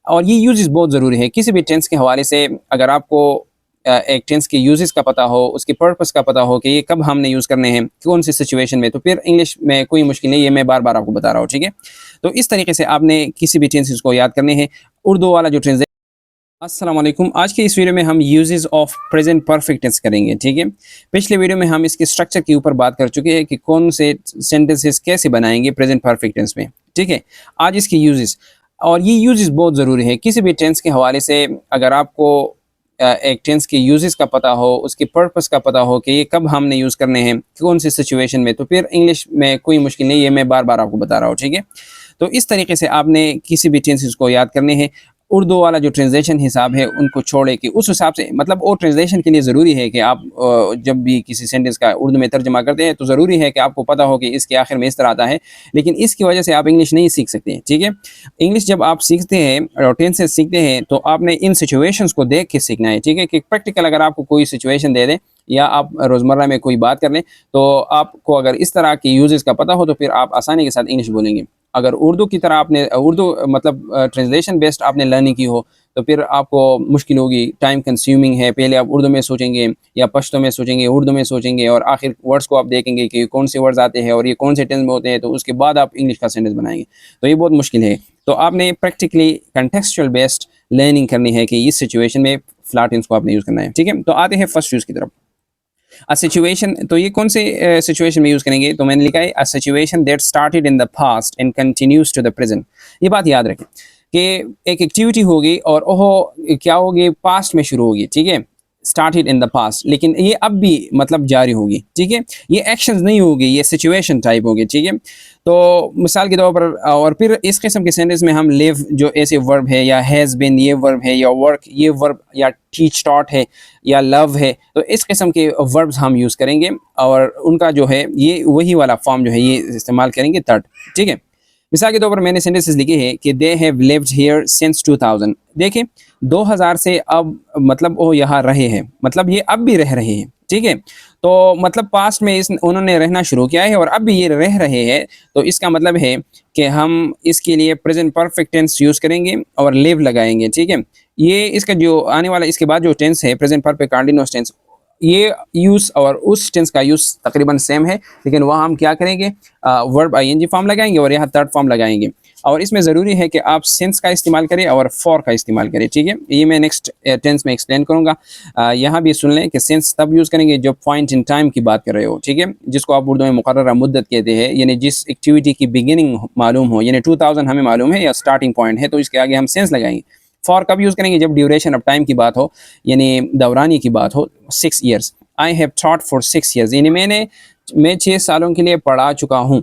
और ये यूजेस बहुत ज़रूरी है किसी भी टेंस के हवाले से। अगर आपको एक टेंस के यूजेस का पता हो, उसके पर्पस का पता हो कि ये कब हमने यूज़ करने हैं, कौन सी सिचुएशन में, तो फिर इंग्लिश में कोई मुश्किल नहीं, ये मैं बार बार आपको बता रहा हूँ, ठीक है। तो इस तरीके से आपने किसी भी टेंसेस को याद करने हैं। उर्दू वाला जो ट्रांसलेशन। अस्सलाम वालेकुम। आज के इस वीडियो में हम uses of present perfect tense करेंगे, ठीक है। पिछले वीडियो में हम इसके स्ट्रक्चर के ऊपर बात कर चुके हैं कि कौन से सेंटेंसेस कैसे बनाएंगे प्रेजेंट परफेक्ट टेंस में, ठीक है। आज इसके यूजेस, और ये यूजेस बहुत ज़रूरी है किसी भी टेंस के हवाले से। अगर आपको एक टेंस के यूजेस का पता हो, उसके पर्पस का पता हो कि ये कब हमने यूज़ करने हैं, कौन सी सिचुएशन में, तो फिर इंग्लिश में कोई मुश्किल नहीं, ये मैं बार बार आपको बता रहा हूँ, ठीक है। तो इस तरीके से आपने किसी भी टेंसेस को याद करने हैं। उर्दू वाला जो ट्रांसलेशन हिसाब है उनको छोड़े कि उस हिसाब से, मतलब वो ट्रांसलेशन के लिए ज़रूरी है कि आप जब भी किसी सेंटेंस का उर्दू में तर्जमा करते हैं तो ज़रूरी है कि आपको पता हो कि इसके आखिर में इस तरह आता है, लेकिन इसकी वजह से आप इंग्लिश नहीं सीख सकते, ठीक है। इंग्लिश जब आप सीखते हैं और टेंसेस सीखते हैं तो आपने इन सिचुएशंस को देख के सीखना है, ठीक है। कि प्रैक्टिकल अगर आपको कोई सिचुएशन दे दें या आप रोज़मर्रा में कोई बात कर लें तो आपको अगर इस तरह की यूजेस का पता हो तो फिर आप आसानी के साथ इंग्लिश बोलेंगे। अगर उर्दू की तरह आपने उर्दू मतलब ट्रांसलेशन बेस्ड आपने लर्निंग की हो तो फिर आपको मुश्किल होगी, टाइम कंज्यूमिंग है। पहले आप उर्दू में सोचेंगे या पश्तो में सोचेंगे, उर्दू में सोचेंगे और आखिर वर्ड्स को आप देखेंगे कि कौन से वर्ड्स आते हैं और ये कौन से टेंस में होते हैं, तो उसके बाद आप इंग्लिश का सेंटेंस बनाएंगे, तो ये बहुत मुश्किल है। तो आपने प्रैक्टिकली कंटेक्सचुअल बेस्ड लर्निंग करनी है कि इस सिचुएशन में फ्लैट टेंस को आपने यूज़ करना है, ठीक है। तो आते हैं फर्स्ट यूज़ की तरफ। अ सिचुएशन, तो ये कौन से सिचुएशन में यूज़ करेंगे, तो मैंने लिखा है a situation that started in the past and continues to the present. ये बात याद रखें कि एक एक्टिविटी होगी और ओहो क्या होगी, पास्ट में शुरू होगी, ठीक है, स्टार्टेड इन द पास्ट, लेकिन ये अब भी मतलब जारी होगी, ठीक है। ये एक्शंस नहीं होगी, ये सिचुएशन टाइप होगी, ठीक है। तो मिसाल के तौर पर, और फिर इस किस्म के सेंटेंस में हम लिव जो ऐसे वर्ब है, या हैज़ बिन ये वर्ब है, या वर्क ये वर्ब, या टीच टॉट है, या लव है, तो इस किस्म के वर्ब्स हम यूज़ करेंगे और उनका जो है ये वही वाला फॉर्म जो है ये इस्तेमाल करेंगे थर्ड, ठीक है। मिसाल के तौर पर मैंने सेंटेंसेस लिखे हैं कि they have lived here since 2000। देखें 2000 से अब मतलब वो यहाँ रहे हैं, मतलब ये अब भी रह रहे हैं, ठीक है। तो मतलब पास्ट में इस उन्होंने रहना शुरू किया है और अब भी ये रह रहे हैं, तो इसका मतलब है कि हम इसके लिए प्रेजेंट परफेक्ट टेंस यूज़ करेंगे और लिव लगाएंगे, ठीक है। ये इसका जो आने वाला इसके बाद जो टेंस है प्रेजेंट परफेक्ट कंटीन्यूअस टेंस, ये यूज़ और उस टेंस का यूज़ तकरीबन सेम है, लेकिन वहाँ हम क्या करेंगे, वर्ब आईएनजी फॉर्म लगाएंगे और यहाँ थर्ड फॉर्म लगाएंगे। और इसमें ज़रूरी है कि आप सिंस का इस्तेमाल करें और फॉर का इस्तेमाल करें, ठीक है। ये मैं नेक्स्ट टेंस में एक्सप्लेन करूँगा। यहाँ भी सुन लें कि सिंस तब यूज़ करेंगे जब पॉइंट इन टाइम की बात कर रहे हो, ठीक है, जिसको आप उर्दू में मुकर्ररा मुद्दत कहते हैं, यानी जिस एक्टिविटी की बिगिनिंग मालूम हो, यानी 2000 हमें मालूम है या स्टार्टिंग पॉइंट है, तो इसके आगे हम सिंस लगाएंगे। फॉर कब यूज़ करेंगे, जब ड्यूरेशन ऑफ टाइम की बात हो, यानी दौरानी की बात हो, 6 years. I have taught for 6 years, यानी मैं 6 सालों के लिए पढ़ा चुका हूँ।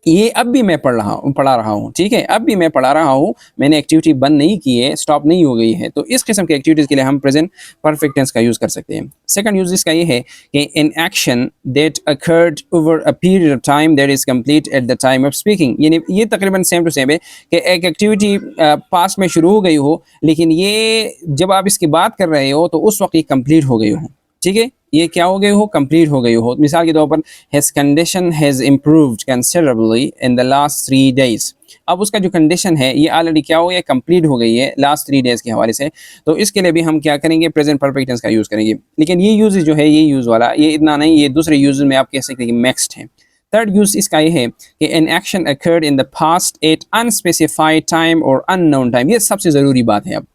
ये अब भी मैं पढ़ा रहा हूँ, ठीक है, अब भी मैं पढ़ा रहा हूँ, मैंने एक्टिविटी बंद नहीं की है, स्टॉप नहीं हो गई है। तो इस किस्म की एक्टिविटीज़ के लिए हम प्रेजेंट परफेक्ट टेंस का यूज़ कर सकते हैं। सेकंड यूज इसका ये है कि an action that occurred over a period of time that is complete at the time of speaking, यानी ये तकरीबन सेम टू सेम है कि एक एक्टिविटी पास्ट में शुरू हो गई हो, लेकिन ये जब आप इसकी बात कर रहे हो तो उस वक्त ये कंप्लीट हो गई हो, ठीक है, ये क्या हो गई हो, कंप्लीट हो गई हो। मिसाल के तौर पर his condition has improved considerably in the last 3 days. अब उसका जो कंडीशन है ये ऑलरेडी क्या हो गया, कंप्लीट हो गई है लास्ट 3 डेज के हवाले से। तो इसके लिए भी हम क्या करेंगे, प्रेजेंट परफेक्ट टेंस का यूज़ करेंगे। लेकिन ये यूज जो है, ये यूज़ वाला ये इतना नहीं, ये दूसरे यूज में आप कह सकते हैं कि मिक्स्ड है। थर्ड यूज इसका ये है कि an action occurred in the past at unspecified time और अननोन टाइम। ये सबसे ज़रूरी बात है अब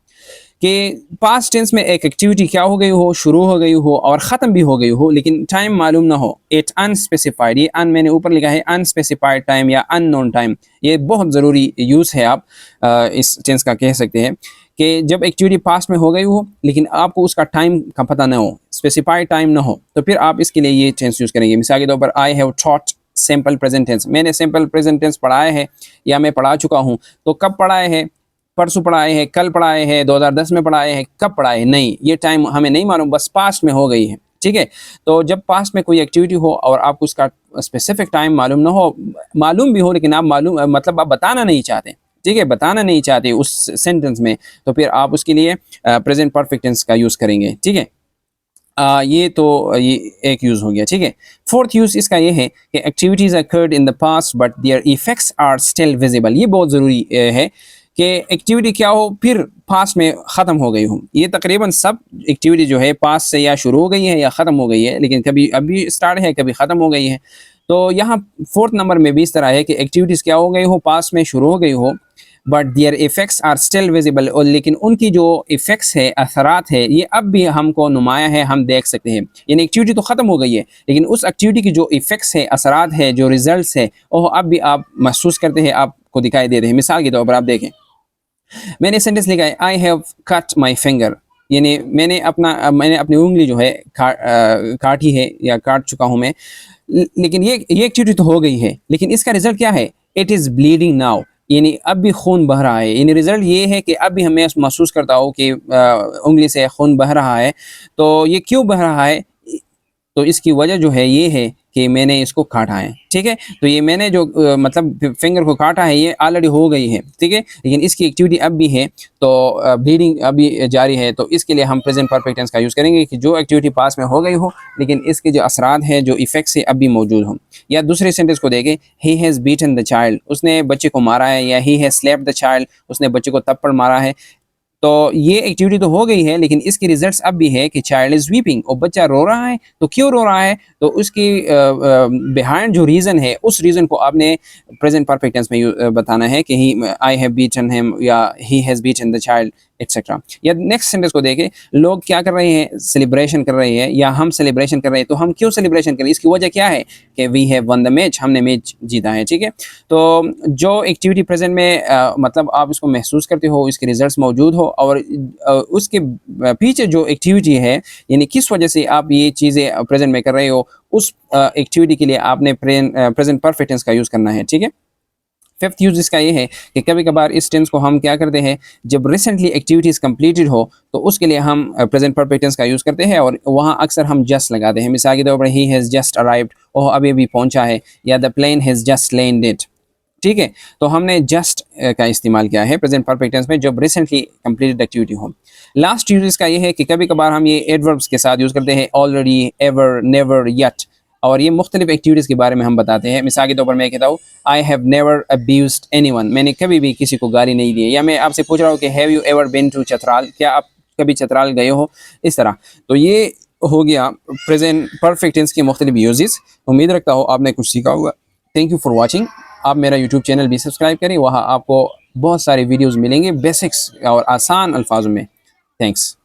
कि पास्ट टेंस में एक एक्टिविटी क्या हो गई हो, शुरू हो गई हो और ख़त्म भी हो गई हो, लेकिन टाइम मालूम ना हो। एट अनस्पेसिफाइड, ये अन मैंने ऊपर लिखा है, अनस्पेसिफाइड टाइम या अननोन टाइम, ये बहुत ज़रूरी यूज़ है। आप इस टेंस का कह सकते हैं कि जब एक्टिविटी पास्ट में हो गई हो लेकिन आपको उसका टाइम का पता ना हो, स्पेसिफाइड टाइम ना हो, तो फिर आप इसके लिए ये टेंस यूज़ करेंगे। मिसाल के तौर पर I have taught simple present tense, मैंने सिंपल प्रेजेंट टेंस पढ़ाया है या मैं पढ़ा चुका हूँ। तो कब पढ़ाए हैं, परसों पढ़ाए हैं, कल पढ़ाए हैं, 2010 में पढ़ाए हैं, कब पढ़ाए नहीं, ये टाइम हमें नहीं मालूम, बस पास्ट में हो गई है, ठीक है। तो जब पास्ट में कोई एक्टिविटी हो और आपको उसका स्पेसिफिक टाइम मालूम ना हो, मालूम भी हो लेकिन आप मतलब आप बताना नहीं चाहते, ठीक है, बताना नहीं चाहते उस सेंटेंस में, तो फिर आप उसके लिए प्रेजेंट परफेक्ट टेंस का यूज़ करेंगे, ठीक है। ये तो ये एक यूज़ हो गया, ठीक है। फोर्थ यूज़ इसका ये है कि activities occurred in the past but their effects are still visible. ये बहुत ज़रूरी है कि एक्टिविटी क्या हो फिर पास्ट में ख़त्म हो गई हो। ये तकरीबन सब एक्टिविटी जो है पास्ट से या शुरू हो गई है या ख़त्म हो गई है, लेकिन कभी अभी स्टार्ट है, कभी ख़त्म हो गई है। तो यहाँ 4th नंबर में भी इस तरह है कि एक्टिविटीज़ क्या हो गई हो, पास्ट में शुरू हो गई हो, but their effects are still visible, और लेकिन उनकी जो इफ़ेक्ट्स है, असरात है, ये अब भी हमको नुमाया है, हम देख सकते हैं। यानी एक्टिविटी तो ख़त्म हो गई है, लेकिन उस एक्टिविटी की जो इफ़ेक्ट्स है, असरात है, जो रिजल्ट्स है, वो अब भी आप महसूस करते हैं, आपको दिखाई दे रहे हैं। मिसाल के तौर पर आप देखें, मैंने सेंटेंस लिखा है I have cut my finger, यानी मैंने अपनी उंगली जो है काटी है या काट चुका हूँ मैं। लेकिन ये एक्टिविटी तो हो गई है, लेकिन इसका रिजल्ट क्या है? इट इज़ ब्लीडिंग नाउ, यानी अब भी खून बह रहा है। यानी रिजल्ट ये है कि अब भी हमें महसूस करता हूँ कि उंगली से खून बह रहा है। तो ये क्यों बह रहा है? तो इसकी वजह जो है ये है कि मैंने इसको काटा है, ठीक है। तो ये मैंने जो मतलब फिंगर को काटा है, ये ऑलरेडी हो गई है, ठीक है, लेकिन इसकी एक्टिविटी अब भी है, तो ब्लीडिंग अभी जारी है। तो इसके लिए हम प्रेजेंट परफेक्ट टेंस का यूज़ करेंगे कि जो एक्टिविटी पास में हो गई हो, लेकिन इसके जो असरात हैं, जो इफेक्ट्स है, अब भी मौजूद हों। या दूसरे सेंटेंस को देखें, he has beaten the child, उसने बच्चे को मारा है, या he has slapped the child, उसने बच्चे को थप्पड़ मारा है। तो ये एक्टिविटी तो हो गई है, लेकिन इसकी रिजल्ट्स अब भी है कि चाइल्ड इज़ वीपिंग, और बच्चा रो रहा है। तो क्यों रो रहा है? तो उसकी बिहाइंड जो रीज़न है, उस रीज़न को आपने प्रेजेंट परफेक्ट टेंस में बताना है कि ही आई हैव बीटन हिम, या he has beaten the child, etcetera. या नेक्स्ट सेंटेंस को देखें, लोग क्या कर रहे हैं? सेलिब्रेशन कर रहे हैं, या हम सेलिब्रेशन कर रहे हैं। तो हम क्यों सेलिब्रेशन करें? इसकी वजह क्या है? कि we have won the match, हमने मैच जीता है, ठीक है। तो जो एक्टिविटी प्रेजेंट में मतलब आप इसको महसूस करते हो, इसके रिजल्ट्स मौजूद हो, और उसके पीछे जो एक्टिविटी है, यानी किस वजह से आप ये चीज़ें प्रेजेंट में कर रहे हो, उस एक्टिविटी के लिए आपने प्रेजेंट परफेक्ट टेंस का यूज़ करना है, ठीक है। 5th यूज़ इसका ये है कि कभी कभार इस टेंस को हम क्या करते हैं, जब रिसेंटली एक्टिविटीज़ कंप्लीटेड हो, तो उसके लिए हम प्रेजेंट परफेक्ट टेंस का यूज़ करते हैं, और वहाँ अक्सर हम जस्ट लगाते हैं। मिसाल के तौर पर he has just arrived, oh अभी अभी पहुँचा है, या the plane has just landed, ठीक है। तो हमने जस्ट का इस्तेमाल किया है प्रेजेंट परफेक्ट टेंस में जब रिसेंटली कंप्लीटेड एक्टिविटी हो। लास्ट यूज़ इसका ये है कि कभी कभार हम ये एडवर्ब्स के साथ यूज़ करते हैं, ऑलरेडी, एवर, नेवर, यट, और ये मुख्तलिफ एक्टिविटीज़ के बारे में हम बताते हैं। मिसाल के तौर पर मैं कहता हूँ, I have never abused anyone, मैंने कभी भी किसी को गाली नहीं दी है। या मैं आपसे पूछ रहा हूँ कि have you ever been to Chitral, क्या आप कभी चतराल गए हो? इस तरह। तो ये हो गया प्रेजेंट परफेक्ट टेंस के मुख्तलिफ यूजेस। उम्मीद रखता हूँ आपने कुछ सीखा होगा। Thank you for watching. आप मेरा यूट्यूब चैनल भी सब्सक्राइब करें, वहाँ आपको बहुत सारे वीडियोज़ मिलेंगे बेसिक्स और आसान अल्फाजों में। थैंक्स।